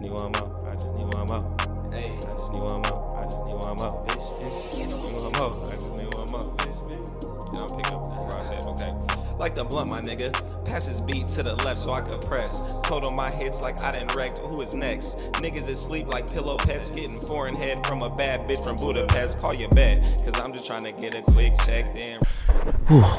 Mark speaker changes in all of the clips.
Speaker 1: need one more. I just need one more. Hey, I just need one more. I just need one more. I just need one more. I just need one more. You know, I'm picking up where I said, okay. Like the blunt, my nigga. Pass his beat to the left so I could press. Total my hits like I done wrecked. Who is next? Niggas is sleep like pillow pets. Getting foreign head from a bad bitch from Budapest. Call your bet, cause I'm just trying to get a quick check. Damn.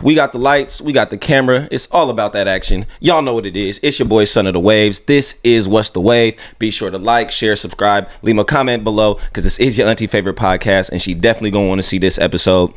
Speaker 1: We got the lights, we got the camera. It's all about that action. Y'all know what it is. It's your boy Son of the Waves. This is What's the Wave. Be sure to like, share, subscribe, leave a comment below, because this is your auntie favorite podcast, and she definitely gonna want to see this episode.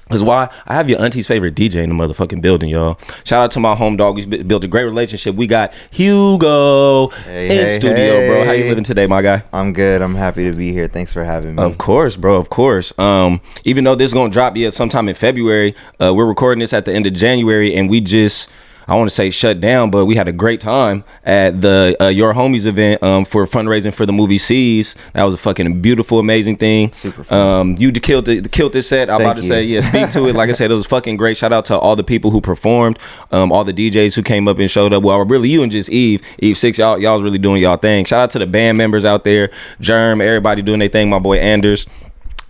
Speaker 1: Because why? I have your auntie's favorite DJ in the motherfucking building, y'all. Shout out to my home dog. We built a great relationship. We got Hugo in studio, bro. How you living today, my guy?
Speaker 2: I'm good. I'm happy to be here. Thanks for having me.
Speaker 1: Of course, bro. Of course. Even though this is going to drop sometime in February, we're recording this at the end of January, and we just... I want to say shut down, but we had a great time at the Your Homies event for fundraising for the movie C's. That was a fucking beautiful, amazing thing.
Speaker 2: Super fun.
Speaker 1: You killed this set. I'm about to say, yeah, speak to it. Like I said, it was fucking great. Shout out to all the people who performed, all the DJs who came up and showed up. Well, really you and just Eve 6, y'all was really doing y'all thing. Shout out to the band members out there, Germ, everybody doing their thing. My boy Anders.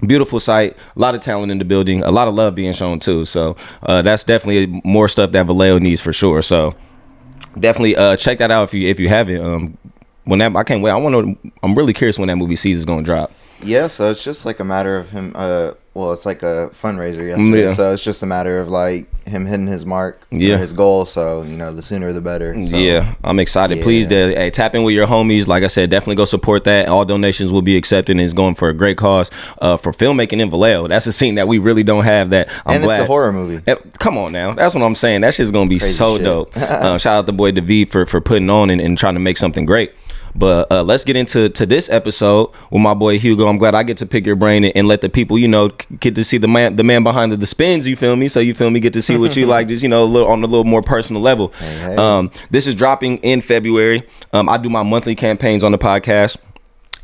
Speaker 1: Beautiful site, a lot of talent in the building, a lot of love being shown too. So that's definitely more stuff that Vallejo needs for sure. So definitely check that out if you haven't. I can't wait. I'm really curious when that movie C's is gonna drop.
Speaker 2: Yeah, so it's just like a matter of him. It's like a fundraiser yesterday, so it's just a matter of like him hitting his mark, his goal. So the sooner the better. So,
Speaker 1: yeah, I'm excited.
Speaker 2: Yeah.
Speaker 1: Please, hey, tap in with your homies. Like I said, definitely go support that. All donations will be accepted, and it's going for a great cause for filmmaking in Vallejo. That's a scene that we really don't have. That I'm glad.
Speaker 2: It's a horror movie.
Speaker 1: Come on now, that's what I'm saying. That shit's gonna be crazy so shit. Dope. Shout out the boy David for putting on and trying to make something great. But let's get into this episode with my boy Hugo. I'm glad I get to pick your brain and let the people, get to see the man behind the spins. You feel me? So you feel me? Get to see what you like, just a little more personal level. Hey. This is dropping in February. I do my monthly campaigns on the podcast.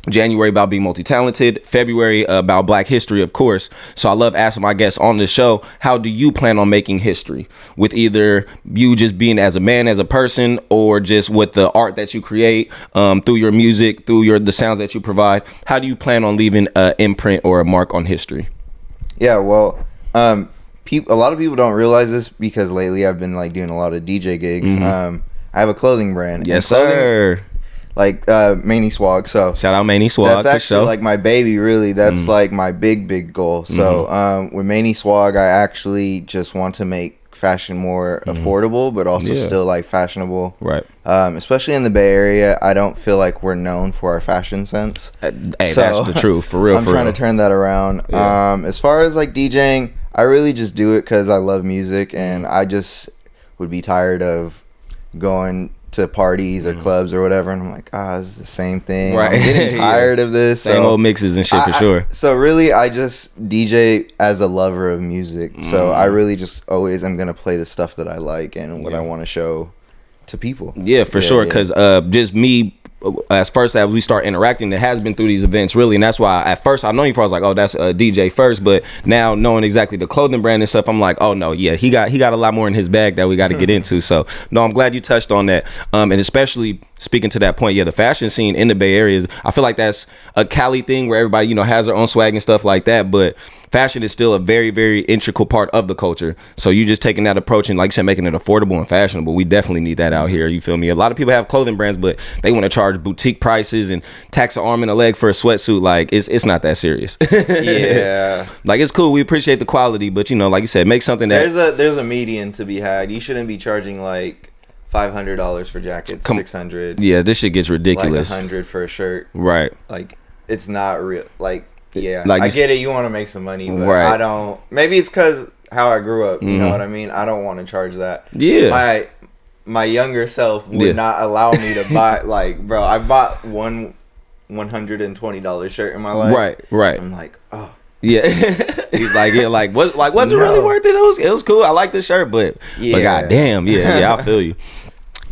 Speaker 1: January about being multi-talented, February about Black history, of course. So I love asking my guests on the show, how do you plan on making history? With either you just being as a man, as a person, or just with the art that you create, through your music, through the sounds that you provide. How do you plan on leaving an imprint or a mark on history?
Speaker 2: Yeah, well, a lot of people don't realize this because lately I've been like doing a lot of DJ gigs. I have a clothing brand.
Speaker 1: Yes, sir.
Speaker 2: Like Manny Swag. So
Speaker 1: shout out Manny Swag.
Speaker 2: That's actually like my baby, really. That's like my big goal. So with Manny Swag, I actually just want to make fashion more affordable, but also still like fashionable. Right. Especially in the Bay Area, I don't feel like we're known for our fashion sense.
Speaker 1: Hey, that's the truth, for real.
Speaker 2: I'm trying to turn that around. Yeah. As far as like DJing, I really just do it because I love music, and I just would be tired of going to parties or clubs or whatever, and I'm like, it's the same thing. Right. I'm getting tired of this.
Speaker 1: Same old mixes and shit for sure.
Speaker 2: So really, I just DJ as a lover of music. So I really just always am gonna play the stuff that I like and what I want to show to people. Yeah,
Speaker 1: for sure. Because just me, as we start interacting, it has been through these events really, and that's why at first I know you for I was like, that's a DJ first, but now knowing exactly the clothing brand and stuff, I'm like, oh no, yeah, he got a lot more in his bag that we got to get into. So no, I'm glad you touched on that, and especially speaking to that point, the fashion scene in the Bay Area, I feel like that's a Cali thing where everybody has their own swag and stuff like that, but fashion is still a very, very integral part of the culture. So you just taking that approach and, like you said, making it affordable and fashionable. We definitely need that out here. You feel me? A lot of people have clothing brands, but they want to charge boutique prices and tax an arm and a leg for a sweatsuit. Like it's not that serious.
Speaker 2: Yeah.
Speaker 1: Like it's cool. We appreciate the quality, but like you said, make something that
Speaker 2: there's a median to be had. You shouldn't be charging like $500 for jackets, $600.
Speaker 1: Yeah, this shit gets ridiculous.
Speaker 2: Like $100 for a shirt.
Speaker 1: Right.
Speaker 2: Like it's not real. Like. Yeah, like I get it. You want to make some money, but I don't. Maybe it's because how I grew up. You know what I mean? I don't want to charge that. Yeah. My younger self would not allow me to buy. Like, bro, I bought one $120 shirt in my life. Right. I'm like, oh.
Speaker 1: Yeah. He's like, was it really worth it? It was cool. I like the shirt, but goddamn, I feel you.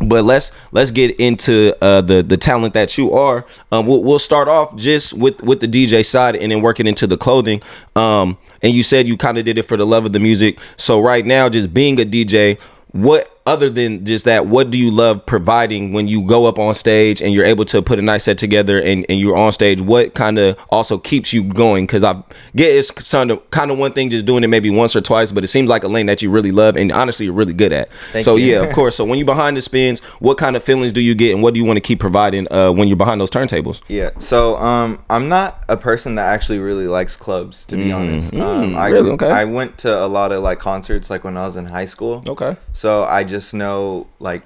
Speaker 1: But let's get into the talent that you are. We'll start off just with the DJ side and then working into the clothing. And you said you kind of did it for the love of the music. So right now, just being a DJ, what other than just that, what do you love providing when you go up on stage and you're able to put a nice set together and you're on stage? What kind of also keeps you going? Because I get it's kind of one thing just doing it maybe once or twice, but it seems like a lane that you really love and honestly you're really good at. Thank you. Yeah, of course. So when you're behind the spins, what kind of feelings do you get and what do you want to keep providing when you're behind those turntables?
Speaker 2: Yeah. So I'm not a person that actually really likes clubs, to be honest.
Speaker 1: Really? Okay.
Speaker 2: I went to a lot of like concerts like when I was in high school.
Speaker 1: Okay.
Speaker 2: So I just know, like,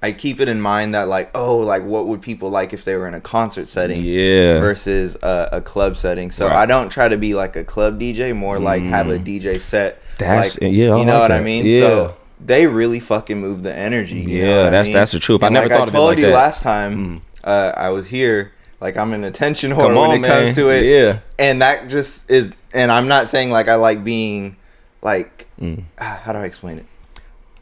Speaker 2: I keep it in mind that like, oh, like what would people like if they were in a concert setting versus a club setting. So I don't try to be like a club DJ, more like have a DJ set.
Speaker 1: That's
Speaker 2: like, you know what I mean? Yeah. So they really fucking move the energy. You know what I mean? That's
Speaker 1: the truth.
Speaker 2: And
Speaker 1: I never thought of it like that.
Speaker 2: I told you last time I was here, like I'm an attention whore when it comes to it.
Speaker 1: Yeah.
Speaker 2: And that just is, and I'm not saying like I like being like, how do I explain it?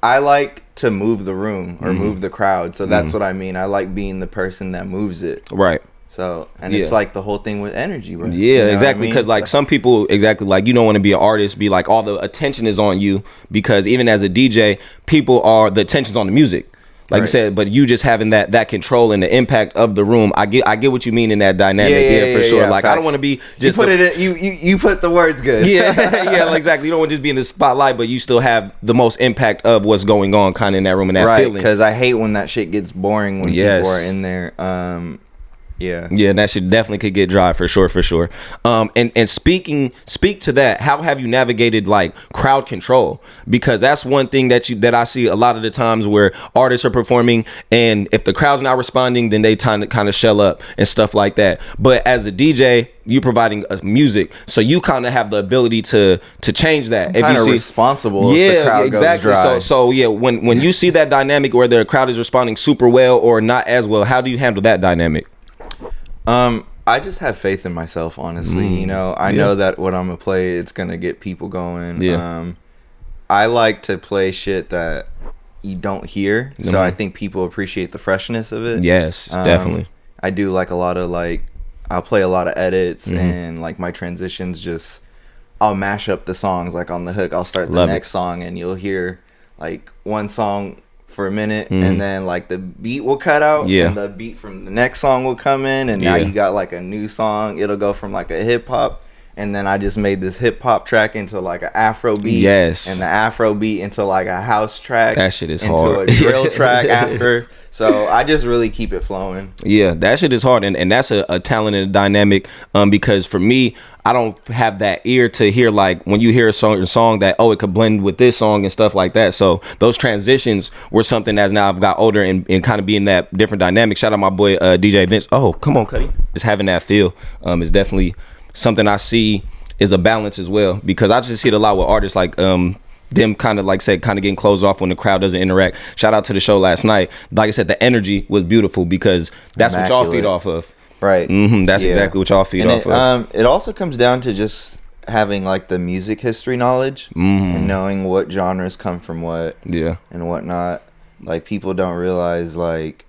Speaker 2: I like to move the room or move the crowd. So that's what I mean. I like being the person that moves it.
Speaker 1: Right.
Speaker 2: So, and it's like the whole thing with energy, right?
Speaker 1: Yeah, you know exactly. Because like some people, exactly, like you don't want to be an artist, be like all the attention is on you, because even as a DJ, the attention's on the music. Like you said, but you just having that control and the impact of the room. I get what you mean in that dynamic. For sure. Like facts. I don't want to be just
Speaker 2: you put the words good.
Speaker 1: Yeah, exactly. You don't want to just be in the spotlight, but you still have the most impact of what's going on kind of in that room and that feeling.
Speaker 2: Because I hate when that shit gets boring when people are in there. Yeah,
Speaker 1: that shit definitely could get dry for sure. And speak to that. How have you navigated like crowd control? Because that's one thing that I see a lot of the times where artists are performing, and if the crowd's not responding, then they kind of shell up and stuff like that. But as a DJ, you providing music, so you kind of have the ability to change that.
Speaker 2: Kind of responsible. If the crowd
Speaker 1: exactly.
Speaker 2: Goes dry.
Speaker 1: So yeah, when you see that dynamic where the crowd is responding super well or not as well, how do you handle that dynamic?
Speaker 2: I just have faith in myself, honestly. You know, I know that what I'm gonna play, it's gonna get people going. I like to play shit that you don't hear, so I think people appreciate the freshness of it.
Speaker 1: Yes, definitely.
Speaker 2: I do like a lot of like, I'll play a lot of edits and like my transitions. Just I'll mash up the songs. Like on the hook, I'll start the next song, and you'll hear like one song for a minute, and then like the beat will cut out, and the beat from the next song will come in, and now you got like a new song. It'll go from like a hip hop, and then I just made this hip hop track into like an Afro beat, and the Afro beat into like a house track.
Speaker 1: That shit is
Speaker 2: into
Speaker 1: hard.
Speaker 2: A drill track after. So I just really keep it flowing.
Speaker 1: Yeah, that shit is hard, and that's a talent and a dynamic. Because for me, I don't have that ear to hear like when you hear a song that it could blend with this song and stuff like that. So those transitions were something as now I've got older and kind of being that different dynamic. Shout out my boy DJ Vince. Oh, come on, Cuddy. Just having that feel is definitely something I see is a balance as well, because I just see it a lot with artists like them kind of like said, kind of getting closed off when the crowd doesn't interact. Shout out to the show last night. Like I said, the energy was beautiful because that's what y'all feed off of.
Speaker 2: Right.
Speaker 1: That's exactly what y'all feed off of.
Speaker 2: It also comes down to just having like the music history knowledge and knowing what genres come from what and whatnot. Like people don't realize like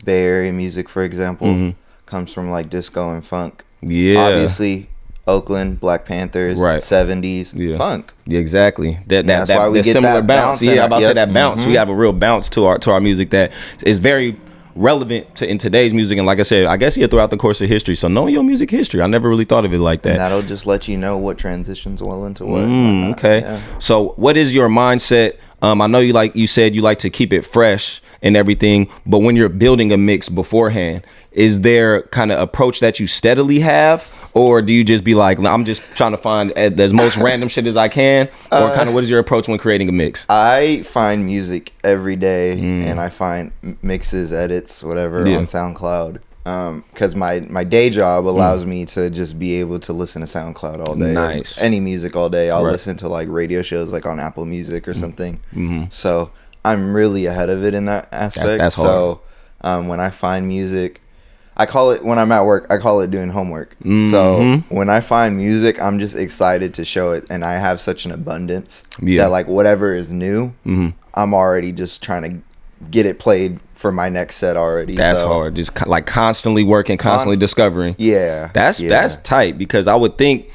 Speaker 2: Bay Area music, for example, comes from like disco and funk. Yeah. Obviously, Oakland, Black Panthers, 70s, funk.
Speaker 1: Yeah, exactly.
Speaker 2: That's why we get
Speaker 1: similar
Speaker 2: that
Speaker 1: bounce. Yeah, I'm about to say that bounce. We have a real bounce to our music that is very relevant in today's music. And like I said, I guess throughout the course of history. So knowing your music history, I never really thought of it like that.
Speaker 2: And that'll just let you know what transitions well into what.
Speaker 1: Okay. Yeah. So what is your mindset? I know you said you like to keep it fresh and everything, but when you're building a mix beforehand, is there kind of approach that you steadily have? Or do you just be like, I'm just trying to find as most random shit as I can? Or kind of what is your approach when creating a mix?
Speaker 2: I find music every day, and I find mixes, edits, whatever on SoundCloud. Because my day job allows me to just be able to listen to SoundCloud all day.
Speaker 1: Nice.
Speaker 2: Any music all day. I'll listen to like radio shows like on Apple Music or something. So I'm really ahead of it in that aspect.
Speaker 1: That's hard.
Speaker 2: So when I find music, I call it, when I'm at work, I call it doing homework. So when I find music, I'm just excited to show it. And I have such an abundance that like whatever is new, I'm already just trying to get it played for my next set already.
Speaker 1: That's hard. Just like constantly working, constantly discovering.
Speaker 2: Yeah.
Speaker 1: That's tight, because I would think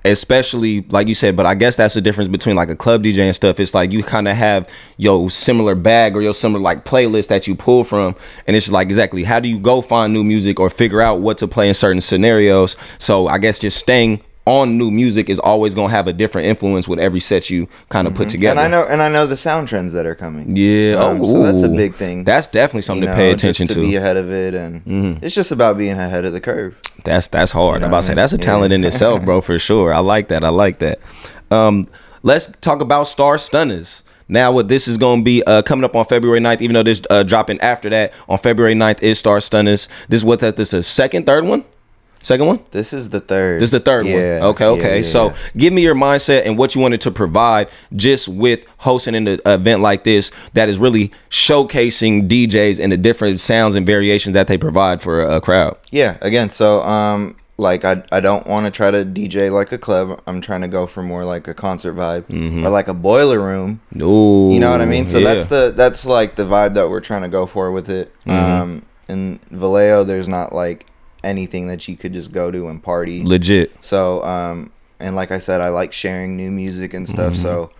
Speaker 3: especially like you said, but I guess that's the difference between like a club DJ and stuff. It's like you kind of have your similar bag or your similar like playlist that you pull from, and it's just like exactly how do you go find new music or figure out what to play in certain scenarios. So I guess just staying on new music is always gonna have a different influence with every set you kind of put together.
Speaker 2: And I know the sound trends that are coming.
Speaker 3: Yeah,
Speaker 2: so that's a big thing.
Speaker 3: That's definitely something to pay attention
Speaker 2: to be ahead of it, and it's just about being ahead of the curve.
Speaker 3: That's hard. I'm about to say that's a talent in itself, bro, for sure. I like that. Let's talk about Star Stunners. Now, what this is going to be coming up on February 9th, even though this dropping after that, on February 9th is Star Stunners. This is the third one? Second one?
Speaker 2: This is the third.
Speaker 3: This is the third one. Okay. Yeah. So give me your mindset and what you wanted to provide just with hosting an event like this that is really showcasing DJs and the different sounds and variations that they provide for a crowd.
Speaker 2: Yeah, again, so like I don't want to try to DJ like a club. I'm trying to go for more like a concert vibe or like a boiler room.
Speaker 3: Ooh,
Speaker 2: you know what I mean? So that's like the vibe that we're trying to go for with it. In Vallejo, there's not like anything that you could just go to and party
Speaker 3: legit.
Speaker 2: So and like I said, I like sharing new music and stuff. So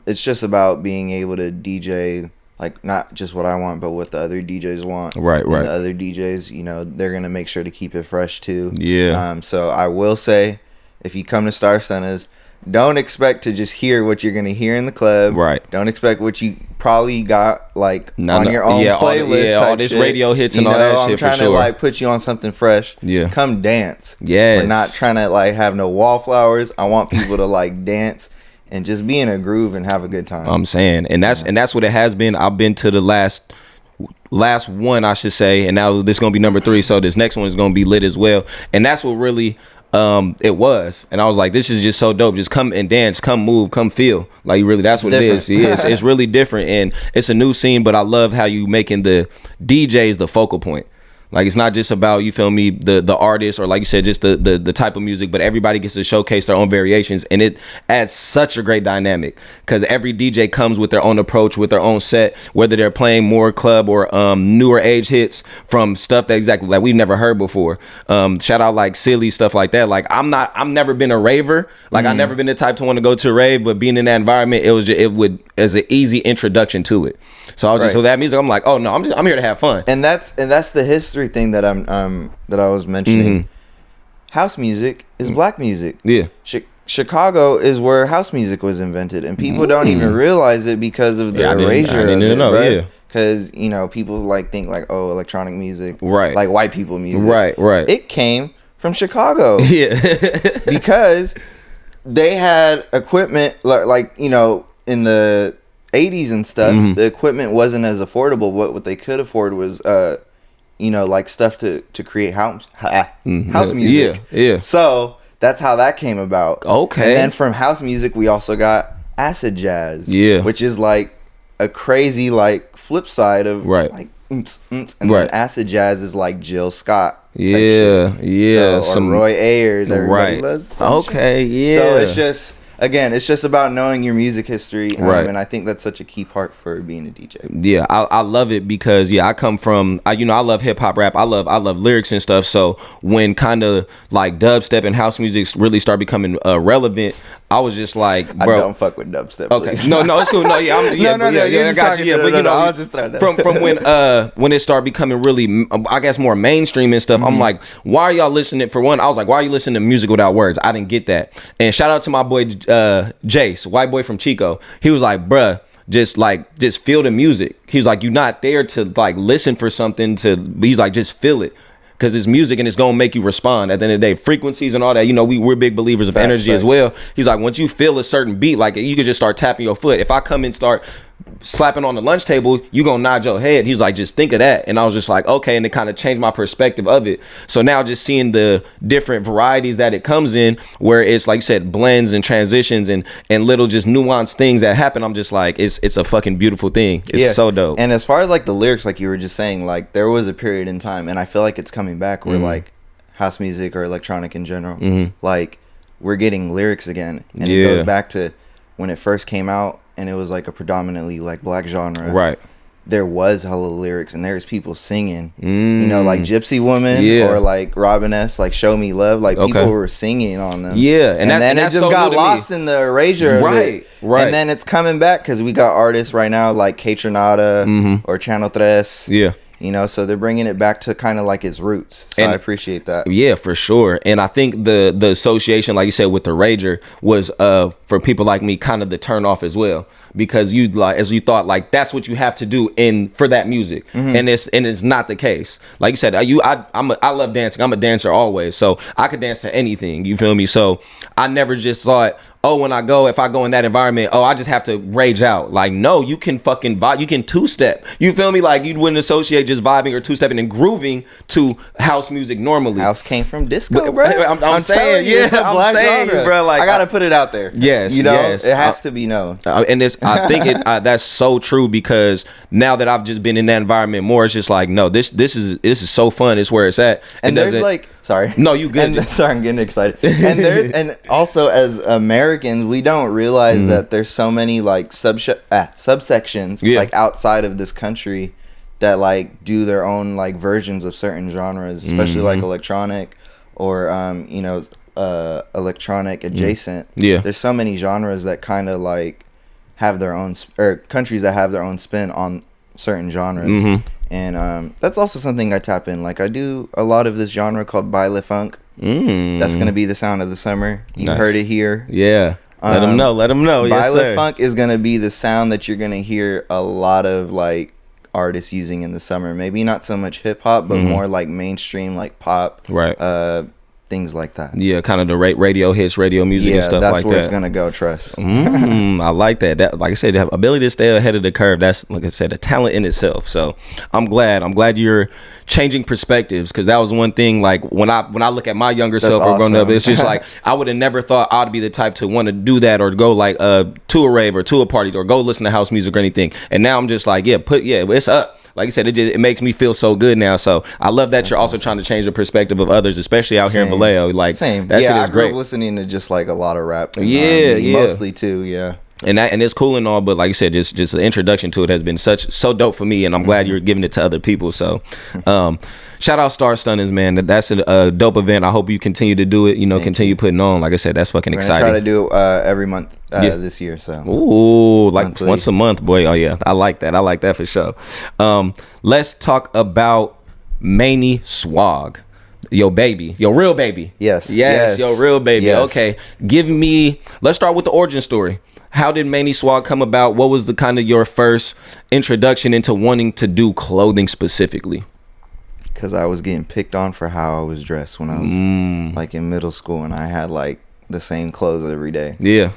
Speaker 2: it's just about being able to DJ like not just what I want, but what the other DJs want.
Speaker 3: Right.
Speaker 2: And the other DJs, you know, they're gonna make sure to keep it fresh too.
Speaker 3: Yeah.
Speaker 2: So I will say, if you come to Star Stunners, don't expect to just hear what you're gonna hear in the club.
Speaker 3: Right.
Speaker 2: Don't expect what you probably got like on your own playlist.
Speaker 3: All this
Speaker 2: shit.
Speaker 3: Radio hits and all that shit.
Speaker 2: I'm trying to like put you on something fresh.
Speaker 3: Yeah.
Speaker 2: Come dance.
Speaker 3: Yes.
Speaker 2: We're not trying to like have no wallflowers. I want people to like dance and just be in a groove and have a good time.
Speaker 3: I'm saying, and that's what it has been. I've been to the last one, I should say, and now this is gonna be number 3. So this next one is gonna be lit as well, and that's what really it was. And I was like, this is just so dope. Just come and dance, come move, come feel. Like really, that's what it is. Yeah, it's really different, and it's a new scene. But I love how you making the DJs the focal point. Like it's not just about, you feel me, the artist or like you said, just the type of music, but everybody gets to showcase their own variations, and it adds such a great dynamic because every DJ comes with their own approach, with their own set, whether they're playing more club or newer age hits from stuff that exactly like we've never heard before. Shout out like silly stuff like that. Like I've never been a raver. Like I've never been the type to want to go to a rave, but being in that environment, it would as an easy introduction to it. So I was just so that music, I'm like, oh no, I'm here to have fun.
Speaker 2: And that's the history thing that that I was mentioning. House music is black music.
Speaker 3: Yeah.
Speaker 2: Chicago is where house music was invented, and people don't even realize it because of the erasure.
Speaker 3: I didn't know,
Speaker 2: right?
Speaker 3: Yeah.
Speaker 2: Because you know people like think like, oh, electronic music,
Speaker 3: right?
Speaker 2: Like white people music,
Speaker 3: right.
Speaker 2: It came from Chicago,
Speaker 3: yeah,
Speaker 2: because they had equipment like you know in the 80s and stuff. The equipment wasn't as affordable. What they could afford was you know, like stuff to create house music.
Speaker 3: Yeah.
Speaker 2: So that's how that came about.
Speaker 3: Okay.
Speaker 2: And then from house music, we also got acid jazz.
Speaker 3: Yeah.
Speaker 2: Which is like a crazy like flip side of like and then acid jazz is like Jill Scott.
Speaker 3: Yeah.
Speaker 2: So, or Roy Ayers. Everybody loves
Speaker 3: okay.
Speaker 2: Shit.
Speaker 3: Yeah.
Speaker 2: So it's just. Again, it's just about knowing your music history, and I think that's such a key part for being a DJ.
Speaker 3: Yeah, I love it because I come from I love hip hop rap. I love lyrics and stuff. So when kind of like dubstep and house music really start becoming relevant, I was just like, bro,
Speaker 2: I don't fuck with dubstep.
Speaker 3: Okay, no, it's cool. No, yeah, I got you. Yeah, but
Speaker 2: I was just throwing that.
Speaker 3: From when it started becoming really, I guess, more mainstream and stuff. I'm like, why are y'all listening? For one, I was like, why are you listening to music without words? I didn't get that. And shout out to my boy Jace, white boy from Chico. He was like, bruh, just feel the music. He's like, you're not there to like listen for something he's like, just feel it. Because it's music and it's going to make you respond at the end of the day. Frequencies and all that, we're big believers of energy as well. He's like, once you feel a certain beat, like you could just start tapping your foot. If I come and start slapping on the lunch table, you gonna nod your head. He's like, just think of that. And I was just like, okay. And it kind of changed my perspective of it. So now just seeing the different varieties that it comes in, where it's like you said, blends and transitions and little just nuanced things that happen, I'm just like, it's a fucking beautiful thing. It's so dope.
Speaker 2: And as far as like the lyrics, like you were just saying, like there was a period in time, and I feel like it's coming back where like house music or electronic in general, like we're getting lyrics again. And it goes back to when it first came out, and it was like a predominantly like black genre.
Speaker 3: Right.
Speaker 2: there was hella lyrics and there's people singing, you know, like Gypsy Woman or like Robin S, like Show Me Love, like people were singing on them.
Speaker 3: Yeah,
Speaker 2: and then it just got lost in the erasure of it. Right. And then it's coming back because we got artists right now like K Tronada or Channel 3.
Speaker 3: Yeah.
Speaker 2: You know, so they're bringing it back to kind of like its roots. So I appreciate that.
Speaker 3: Yeah, for sure. And I think the association, like you said, with the Rager was for people like me kind of the turn off as well, because you like, as you thought, like that's what you have to do for that music, and it's not the case. Like you said, I love dancing. I'm a dancer always, so I could dance to anything. You feel me? So I never just thought, oh, if I go in that environment, oh, I just have to rage out. Like, no, you can fucking vibe. You can two-step. You feel me? Like, you wouldn't associate just vibing or two-stepping and grooving to house music normally.
Speaker 2: House came from disco, bro.
Speaker 3: I'm saying, yeah, I'm saying, bro. Like,
Speaker 2: I gotta put it out there.
Speaker 3: Yes,
Speaker 2: you know,
Speaker 3: yes.
Speaker 2: It has to be known.
Speaker 3: And I think that's so true, because now that I've just been in that environment more, it's just like, no, this is so fun. It's where it's at.
Speaker 2: And there's like, sorry.
Speaker 3: No, you good.
Speaker 2: Sorry, I'm getting excited. And also as Americans, we don't realize that there's so many like subsections like outside of this country that like do their own like versions of certain genres, especially like electronic or you know, electronic adjacent.
Speaker 3: Yeah.
Speaker 2: There's so many genres that kind of like have their own or countries that have their own spin on certain genres. And that's also something I tap in. Like I do a lot of this genre called baile funk. That's gonna be the sound of the summer. You heard it here.
Speaker 3: Yeah. Let them know. Let them know. Yes,
Speaker 2: baile funk is gonna be the sound that you're gonna hear a lot of like artists using in the summer. Maybe not so much hip hop, but more like mainstream, like pop.
Speaker 3: Right.
Speaker 2: Things like that.
Speaker 3: Yeah, kind of the radio hits, radio music and stuff like that.
Speaker 2: That's where it's gonna go. Trust.
Speaker 3: I like that. That, like I said, the ability to stay ahead of the curve. That's, like I said, a talent in itself. So I'm glad you're changing perspectives, because that was one thing. Like when I look at my younger self or growing up, it's just like I would have never thought I'd be the type to want to do that or go like to a rave or to a party or go listen to house music or anything. And now I'm just like, it's up. Like I said, it makes me feel so good now. So I love that you're also trying to change the perspective of others, especially out here in Vallejo. Like, that shit is
Speaker 2: I grew
Speaker 3: great.
Speaker 2: Up listening to just like a lot of rap. And, mostly too. Yeah.
Speaker 3: And it's cool and all, but like you said, just the introduction to it has been so dope for me, and I'm glad you're giving it to other people. So, shout out Star Stunners, man. That's a dope event. I hope you continue to do it. You know, continue putting on. Like I said, that's fucking exciting.
Speaker 2: Try to do it every month this year. So,
Speaker 3: ooh, like monthly. Once a month, boy. Oh yeah, I like that. I like that for sure. Let's talk about Manny Swag. Your baby, your real baby. Yes, your real baby. Yes. Okay, let's start with the origin story. How did Manny Swag come about? What was the kind of your first introduction into wanting to do clothing specifically?
Speaker 2: Because I was getting picked on for how I was dressed when I was like in middle school, and I had like the same clothes every day. Yeah.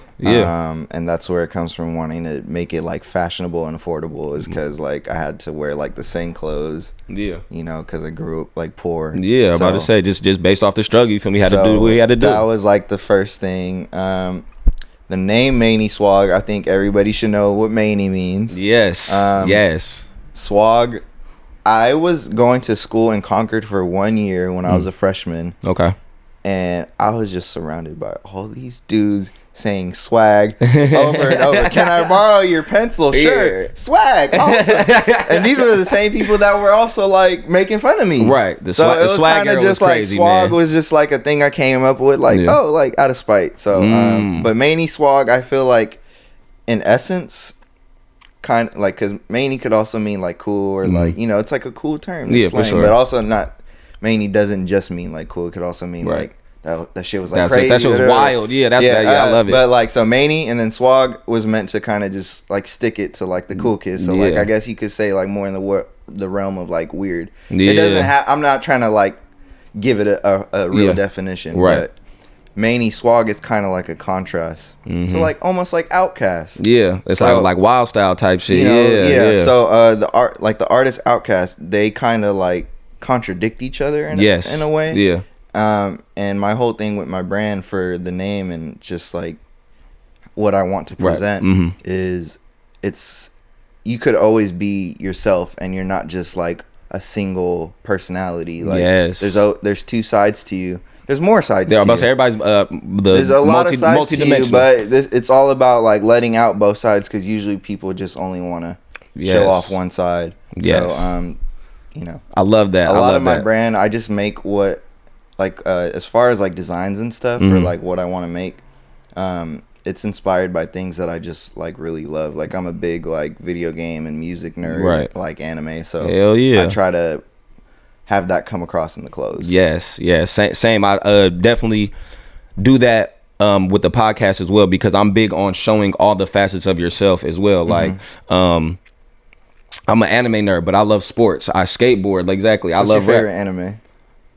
Speaker 2: And that's where it comes from, wanting to make it like fashionable and affordable, is because like I had to wear like the same clothes. Yeah. You know, because I grew up like poor.
Speaker 3: Yeah, I'm about to say just based off the struggle, you feel me? Had to do what we had to do.
Speaker 2: That was like the first thing. The name Manny Swag, I think everybody should know what Manny means. Yes. Yes. Swag. I was going to school in Concord for 1 year when I was a freshman. Okay. And I was just surrounded by all these dudes saying swag over and over. Can I borrow your pencil? Sure. Yeah. Swag. Awesome. And these are the same people that were also like making fun of me. Right. The swag era was crazy, like swag was just like a thing I came up with, like, like out of spite. So but Manny Swag, I feel like in essence kind of like, because Manny could also mean like cool or like, you know, it's like a cool term. Yeah, slang, for sure. But also not, Manny doesn't just mean like cool. It could also mean like that shit was like crazy. That shit was wild. Yeah, I love it. But like, so Manny and then Swag was meant to kind of just like stick it to like the cool kids. So like, I guess you could say like more in the realm of like weird. Yeah. It doesn't have. I'm not trying to like give it a real definition. Right. But Manny Swag is kind of like a contrast. So like almost like Outkast. Yeah, it's like Wild Style type shit. You know, yeah. So the artist Outkast, they kind of like contradict each other in a way. Yeah. And my whole thing with my brand for the name and just like what I want to present is you could always be yourself, and you're not just like a single personality. Like there's two sides to you. There's more sides to you. I'm about to say everybody's there's a lot of sides to you, but it's all about like letting out both sides, because usually people just only want to show off one side.
Speaker 3: Yes.
Speaker 2: So, you know,
Speaker 3: I love that.
Speaker 2: A lot of my brand, I just make what, like, as far as like designs and stuff, or like what I want to make, it's inspired by things that I just like really love. Like, I'm a big like video game and music nerd, like anime. So
Speaker 3: hell yeah,
Speaker 2: I try to have that come across in the clothes.
Speaker 3: Yes. Same. I definitely do that with the podcast as well, because I'm big on showing all the facets of yourself as well. Like, I'm an anime nerd, but I love sports. I skateboard. Like, exactly.
Speaker 2: What's
Speaker 3: I love
Speaker 2: your favorite anime?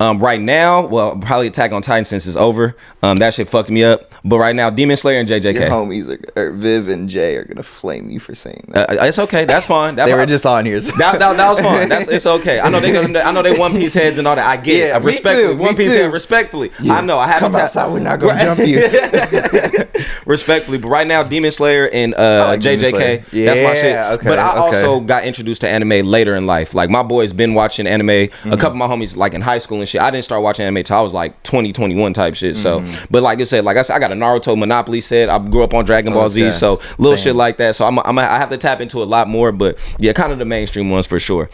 Speaker 3: Right now, well, probably Attack on Titan since it's over. That shit fucked me up. But right now, Demon Slayer and JJK.
Speaker 2: Your homies are Viv and Jay are gonna flame you for saying that.
Speaker 3: It's okay. That's fine.
Speaker 2: They were just on here. So.
Speaker 3: That was fine. It's okay. I know they One Piece heads and all that. I get it. Respectfully, One Piece head. Respectfully, yeah. I know. I haven't.
Speaker 2: Come outside. We're not gonna jump you.
Speaker 3: Respectfully, but right now, Demon Slayer and JJK.
Speaker 2: Yeah,
Speaker 3: that's my shit.
Speaker 2: Okay,
Speaker 3: but I also got introduced to anime later in life. Like, my boy's been watching anime. A couple of my homies, like in high school and shit. I didn't start watching anime till I was like 20, 21 type shit. So, but like I said, I got a Naruto Monopoly set. I grew up on Dragon Ball Z, so little shit like that. So I have to tap into a lot more. But yeah, kind of the mainstream ones for sure.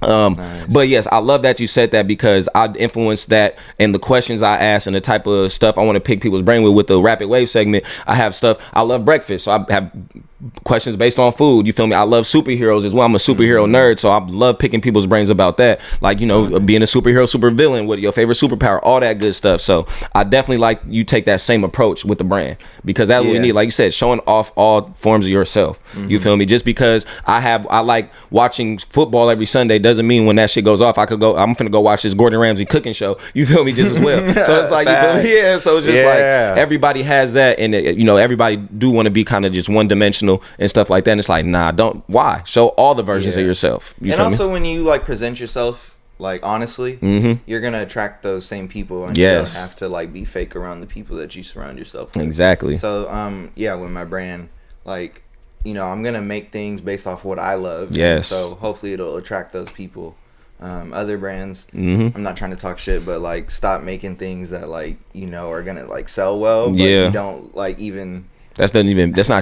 Speaker 3: Nice. But yes, I love that you said that, because I influenced that and the questions I ask and the type of stuff I want to pick people's brain with the rapid wave segment. I have stuff. I love breakfast, so I have questions based on food. You feel me? I love superheroes as well. I'm a superhero nerd, so I love picking people's brains about that. Like, you know, being a superhero, super villain, what your favorite superpower, all that good stuff. So I definitely like you take that same approach with the brand, because that's what we need. Like you said, showing off all forms of yourself. You feel me? Just because I like watching football every Sunday doesn't mean when that shit goes off, I'm finna go watch this Gordon Ramsay cooking show. You feel me? Just as well. So it's like, you feel me? Yeah. So it's just like everybody has that, and you know, everybody do want to be kind of just one dimensional and stuff like that. And it's like, nah, why? Show all the versions of yourself. You
Speaker 2: and
Speaker 3: feel
Speaker 2: also
Speaker 3: me?
Speaker 2: When you like present yourself like honestly, you're gonna attract those same people, and you don't have to like be fake around the people that you surround yourself with.
Speaker 3: Exactly.
Speaker 2: So with my brand, like, you know, I'm gonna make things based off what I love.
Speaker 3: Yes.
Speaker 2: So hopefully it'll attract those people. Other brands, I'm not trying to talk shit, but like, stop making things that like, you know, are gonna like sell well, but you don't like even. That's not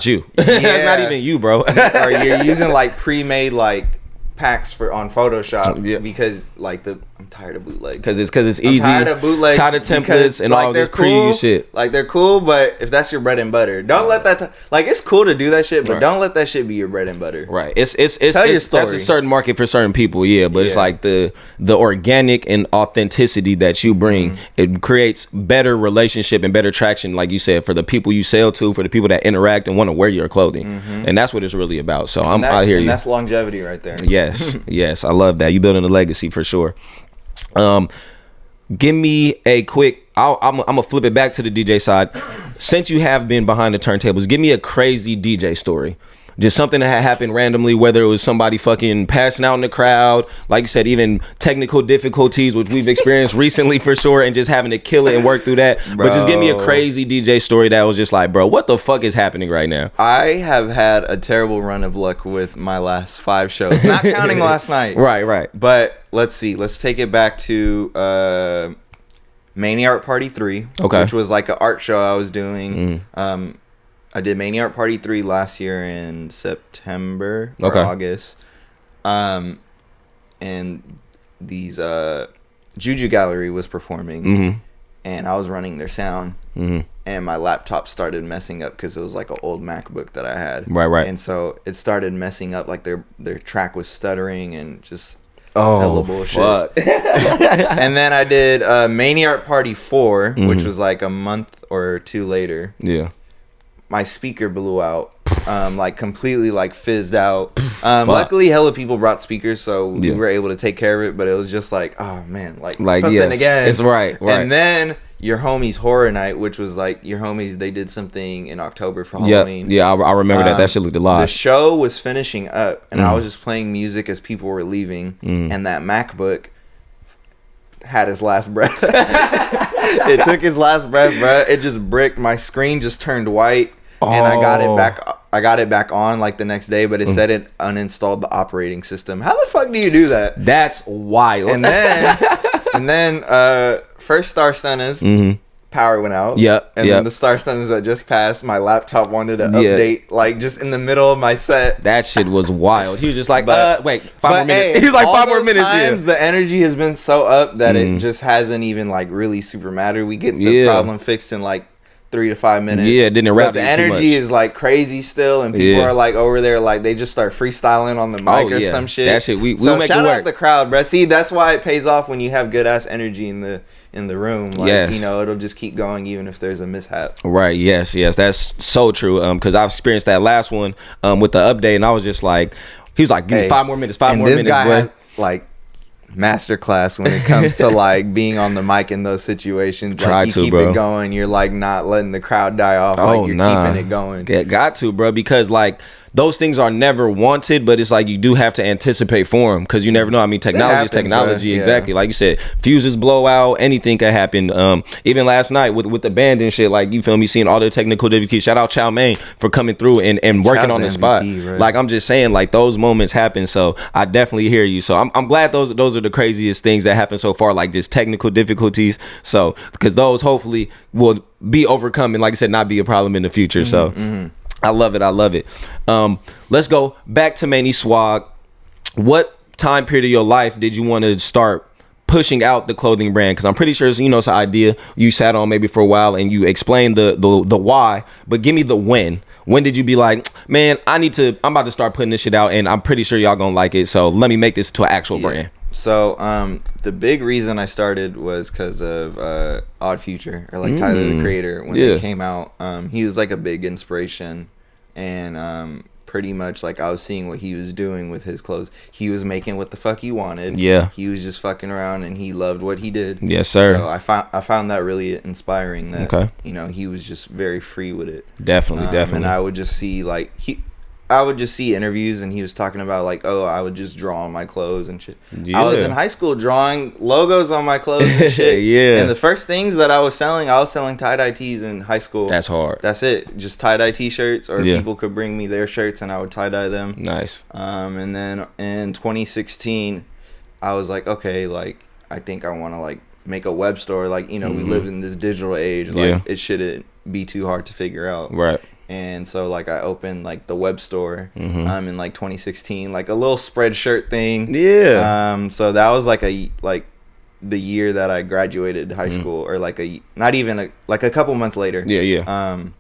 Speaker 2: you. That's not even you, bro. Or you're using like pre-made like packs on Photoshop because like I'm tired of bootlegs. Because it's easy. I'm tired of bootlegs. Tired of templates and like, all this cool shit. Like, they're cool, but if that's your bread and butter, don't let that. Like, it's cool to do that shit, but don't let that shit be your bread and butter. Right. It's tell your story. That's a certain market for certain people. But it's like the organic and authenticity that you bring. It creates better relationship and better traction, like you said, for the people you sell to, for the people that interact and want to wear your clothing, and that's what it's really about. So I'm out here. And that's longevity right there. Yes, I love that. You building a legacy for sure. Give me a quick. I'm gonna flip it back to the DJ side. Since you have been behind the turntables, give me a crazy DJ story. Just something that had happened randomly, whether it was somebody fucking passing out in the crowd, like you said, even technical difficulties, which we've experienced recently for sure, and just having to kill it and work through that. Bro. But just give me a crazy DJ story that was just like, bro, what the fuck is happening right now? I have had a terrible run of luck with my last 5 shows, not counting last night. Right. But let's see. Let's take it back to Mania Art Party 3, which was like an art show I was doing. I did Mania Art Party 3 last year in September or August. And these Juju Gallery was performing, and I was running their sound, and my laptop started messing up because it was like an old MacBook that I had. Right. And so it started messing up, like their track was stuttering and just hella bullshit. Fuck. And then I did Mania Art Party 4, which was like a month or 2 later. Yeah. My speaker blew out, like completely like fizzed out. Luckily, hella people brought speakers, so we were able to take care of it. But it was just like, oh man, like something again. It's right. And then your homies Horror Night, which was like your homies, they did something in October for Halloween. Yeah, I remember that. That shit looked alive. The show was finishing up, and I was just playing music as people were leaving, and that MacBook had his last breath. It took his last breath, bro. It just bricked. My screen just turned white, and I got it back. I got it back on like the next day, but it said it uninstalled the operating system. How the fuck do you do that? That's wild. And then First Star Stunners power went out. And then the Star Stunners that just passed, my laptop wanted to update, like, just in the middle of my set.
Speaker 3: That shit was wild. He was just like, wait, 5 more minutes. He was like, 5 more minutes.
Speaker 2: Times, the energy has been so up that it just hasn't even, like, really super mattered. We get the problem fixed in, like, 3 to 5 minutes.
Speaker 3: Yeah, it didn't wrap.
Speaker 2: The energy is like crazy still, and people are like over there, like they just start freestyling on the mic or some shit.
Speaker 3: That shit, we
Speaker 2: so
Speaker 3: make
Speaker 2: shout
Speaker 3: it work.
Speaker 2: out the crowd, bro. See, that's why it pays off when you have good ass energy in the room. Like, you know, it'll just keep going even if there's a mishap.
Speaker 3: Right. Yes. That's so true. Because I've experienced that last one with the update, and I was just like, he was like, give me 5 more minutes. 5 more minutes. This guy has,
Speaker 2: like, masterclass when it comes to like being on the mic in those situations. Like, you keep it going. You're like not letting the crowd die off. Like, you're keeping it going.
Speaker 3: Yeah, got to, bro, because like those things are never wanted, but it's like you do have to anticipate for them because you never know. I mean, technology is technology. Exactly. Like you said, fuses blow out, anything can happen. Even last night with the band and shit, like, you feel me, seeing all the technical difficulties. Shout out Chow Mein for coming through and working on the spot. Right? Like, I'm just saying, like, those moments happen. So I definitely hear you. So I'm glad those are the craziest things that happen so far, like just technical difficulties. So because those hopefully will be overcome and, like I said, not be a problem in the future. So I love it. Let's go back to Manny Swag. What time period of your life did you want to start pushing out the clothing brand? Because I'm pretty sure it's, you know, it's an idea you sat on maybe for a while and you explained the why, but give me the when. When did you be like, man, I'm about to start putting this shit out and I'm pretty sure y'all gonna like it, so let me make this to an actual brand?
Speaker 2: So the big reason I started was because of Odd Future, or like Tyler the Creator. When it came out, he was like a big inspiration, and pretty much like I was seeing what he was doing with his clothes. He was making what the fuck he wanted. He was just fucking around and he loved what he did.
Speaker 3: Yes, sir.
Speaker 2: So I found that really inspiring, that you know, he was just very free with it.
Speaker 3: Definitely.
Speaker 2: And I would just see like I would just see interviews and he was talking about like, oh, I would just draw on my clothes and shit. I was in high school drawing logos on my clothes and shit. And the first things that I was selling tie-dye tees in high school.
Speaker 3: That's hard.
Speaker 2: That's it. Just tie-dye t-shirts, or people could bring me their shirts and I would tie-dye them.
Speaker 3: Nice.
Speaker 2: And then in 2016, I was like, okay, like, I think I want to like make a web store. Like, you know, we live in this digital age. Like, it shouldn't be too hard to figure out.
Speaker 3: Right.
Speaker 2: And so like I opened like the web store in like 2016, like a little spreadshirt thing. So that was like the year that I graduated high school, or like a couple months later. And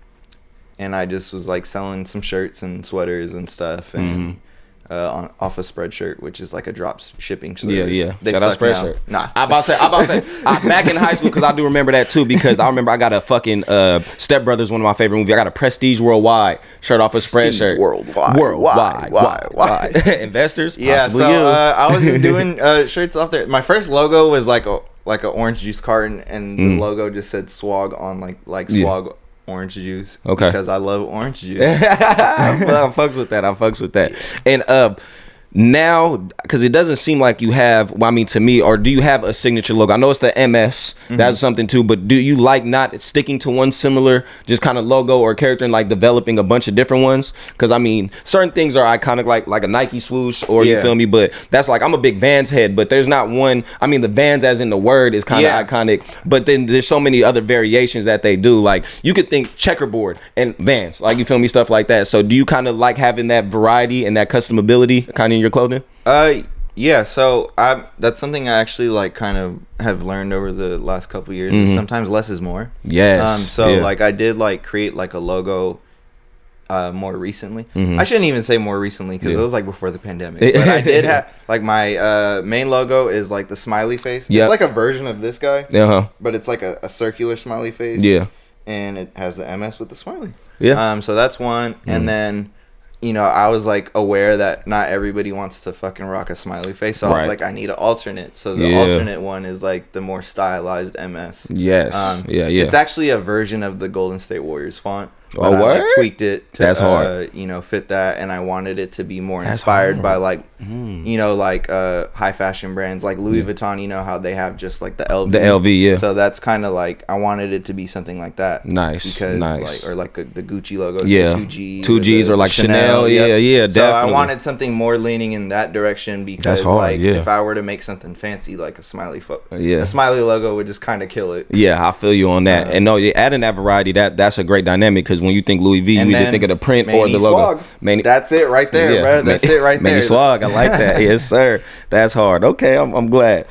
Speaker 2: I just was like selling some shirts and sweaters and stuff, and off a Spreadshirt, which is like a drop shipping service. They
Speaker 3: shout out Spreadshirt.
Speaker 2: Nah,
Speaker 3: I about to say back in high school, because I do remember that too, because I remember I got a fucking Step Brothers, one of my favorite movies. I got a Prestige Worldwide shirt off a Spreadshirt. Worldwide. Investors.
Speaker 2: So I was just doing shirts off there. My first logo was like a orange juice carton, and the logo just said Swag on like Swag. Orange juice, because I love orange juice.
Speaker 3: I fucks with that. And now, because it doesn't seem like you have, well, I mean, to me, or do you have a signature logo? I know it's the MS, that's something too, but do you like not sticking to one similar just kind of logo or character and like developing a bunch of different ones? Because I mean, certain things are iconic, like a Nike swoosh, or you feel me, but that's like, I'm a big Vans head, but there's not one. I mean, the Vans as in the word is kind of iconic, but then there's so many other variations that they do. Like, you could think checkerboard and Vans, like, you feel me, stuff like that. So do you kind of like having that variety and that customability kind of in your clothing?
Speaker 2: So that's something I actually like kind of have learned over the last couple years. Sometimes less is more. Like I did like create like a logo more recently. I shouldn't even say more recently, because it was like before the pandemic, but I did have like my main logo is like the smiley face. It's like a version of this guy, but it's like a circular smiley face, and it has the MS with the smiley. So that's one. And then, you know, I was like aware that not everybody wants to fucking rock a smiley face, so I was like, I need an alternate. So the alternate one is like the more stylized MS. It's actually a version of the Golden State Warriors font. But I like tweaked it to
Speaker 3: that's hard.
Speaker 2: You know, fit that, and I wanted it to be more inspired by like you know, like high fashion brands like Louis Vuitton. You know how they have just like the LV.
Speaker 3: The LV, yeah.
Speaker 2: So that's kind of like I wanted it to be something like that.
Speaker 3: Nice,
Speaker 2: because
Speaker 3: nice.
Speaker 2: Like the Gucci logos.
Speaker 3: Yeah,
Speaker 2: the 2Gs.
Speaker 3: 2Gs or like Chanel. Yeah, yeah, definitely.
Speaker 2: So I wanted something more leaning in that direction because
Speaker 3: that's hard,
Speaker 2: like
Speaker 3: yeah.
Speaker 2: if I were to make something fancy like a smiley logo would just kind of kill it.
Speaker 3: Yeah, I feel you on that. And no, adding that variety, that's a great dynamic because when you think Louis V, you either think of the print or the logo.
Speaker 2: That's it right there, bro. That's it right there.
Speaker 3: Manny Swag, I like that. Yes, sir. That's hard. Okay, I'm glad.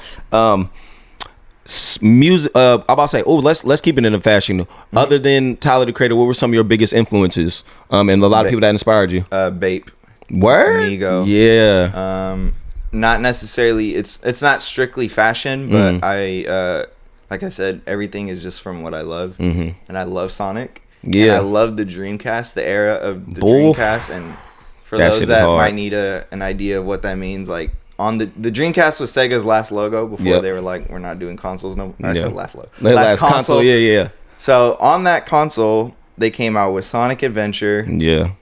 Speaker 3: Music. I'm about to say. Oh, let's keep it in the fashion. Other than Tyler the Creator, what were some of your biggest influences? And a lot of people that inspired you.
Speaker 2: Bape.
Speaker 3: Word.
Speaker 2: Amigo.
Speaker 3: Yeah.
Speaker 2: Not necessarily. It's not strictly fashion, but I like I said, everything is just from what I love, and I love Sonic. Yeah. And I love the Dreamcast, the era of the Dreamcast, and for those that might need an idea of what that means, like on the Dreamcast was Sega's last logo before they were like, we're not doing consoles no more. I said last logo.
Speaker 3: Last console. Yeah.
Speaker 2: So on that console, they came out with Sonic Adventure,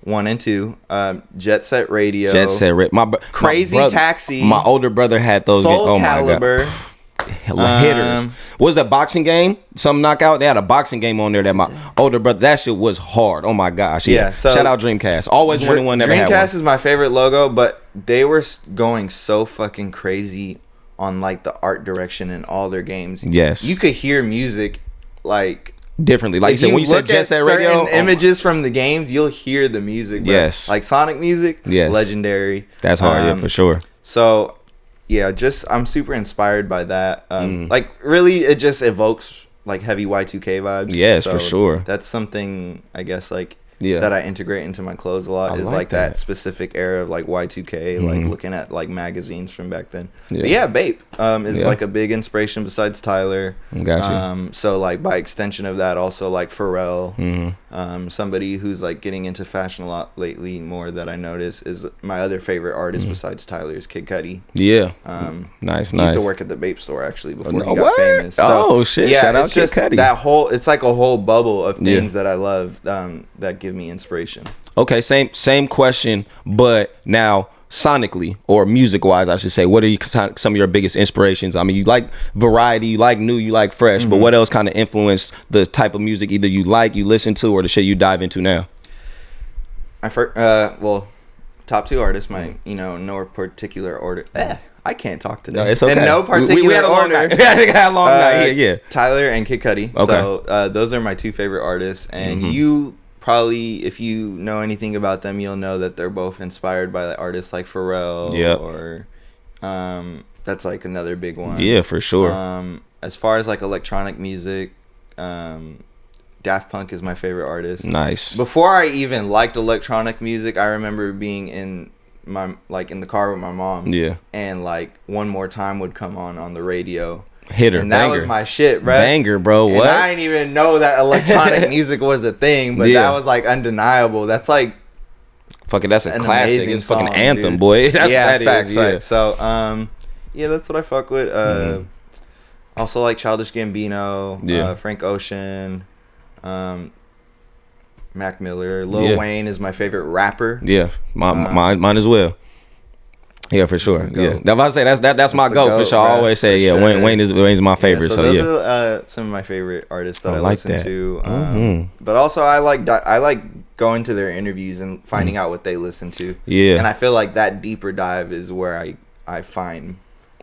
Speaker 2: 1 and 2, Jet Set Radio, Crazy Taxi.
Speaker 3: My older brother had those.
Speaker 2: Soul Calibur.
Speaker 3: Hitters. What was that boxing game? Some knockout. They had a boxing game on there that my older brother. That shit was hard. Oh my gosh. Yeah. So shout out Dreamcast. Always wanted one. Never had one.
Speaker 2: Dreamcast is my favorite logo, but they were going so fucking crazy on like the art direction in all their games.
Speaker 3: Yes.
Speaker 2: You could hear music like
Speaker 3: differently. Like you said, when you said Jet Set Radio,
Speaker 2: images from the games, you'll hear the music. Bro.
Speaker 3: Yes.
Speaker 2: Like Sonic music. Yes. Legendary.
Speaker 3: That's hard. Yeah, for sure.
Speaker 2: So. Yeah, I'm super inspired by that. Like, really, it just evokes, like, heavy Y2K vibes.
Speaker 3: Yes, for sure.
Speaker 2: That's something, I guess, like, that I integrate into my clothes a lot. Is like that specific era of, like, Y2K, like, looking at, like, magazines from back then. Yeah. But yeah, Bape is, like, a big inspiration besides Tyler.
Speaker 3: Gotcha.
Speaker 2: So, like, by extension of that, also, like, Pharrell. Somebody who's, like, getting into fashion a lot lately more that I notice is my other favorite artist besides Tyler is Kid Cudi.
Speaker 3: Yeah. Nice.
Speaker 2: He used to work at the Bape store, actually, before he got famous.
Speaker 3: So, shit.
Speaker 2: Yeah,
Speaker 3: shout out
Speaker 2: Kid Cudi. It's like a whole bubble of things that I love that give me inspiration.
Speaker 3: Okay, same question, but now sonically or music wise, I should say, what are some of your biggest inspirations? I mean, you like variety, you like new, you like fresh, but what else kind of influenced the type of music either you like, you listen to, or the shit you dive into now?
Speaker 2: Top 2 artists, no particular order. I can't talk today.
Speaker 3: No, it's okay.
Speaker 2: In no particular
Speaker 3: we had a long
Speaker 2: order.
Speaker 3: night. We had a long night. Yeah.
Speaker 2: Tyler and Kid Cudi.
Speaker 3: Okay.
Speaker 2: So those are my 2 favorite artists, and you probably, if you know anything about them, you'll know that they're both inspired by artists like Pharrell. Or that's like another big one.
Speaker 3: Yeah, for sure.
Speaker 2: As far as like electronic music, Daft Punk is my favorite artist.
Speaker 3: Nice.
Speaker 2: Before I even liked electronic music, I remember being in the car with my mom. Yeah. And like One More Time would come on the radio.
Speaker 3: Hitter,
Speaker 2: and that was my shit, bro.
Speaker 3: Banger, bro. What?
Speaker 2: And I didn't even know that electronic music was a thing, but that was like undeniable. That's like
Speaker 3: fucking. That's a classic. It's fucking anthem, dude. Boy. That's
Speaker 2: yeah,
Speaker 3: what that
Speaker 2: facts,
Speaker 3: is.
Speaker 2: Right.
Speaker 3: Yeah.
Speaker 2: So, that's what I fuck with. Also like Childish Gambino, Frank Ocean, Mac Miller, Lil Wayne is my favorite rapper.
Speaker 3: Yeah, mine as well. Yeah, for sure. Yeah, that's what I say. That's my goat for sure. I always say, Wayne's my favorite. So
Speaker 2: those are some of my favorite artists that I listen to. But also, I like going to their interviews and finding out what they listen to. Yeah, and I feel like that deeper dive is where I find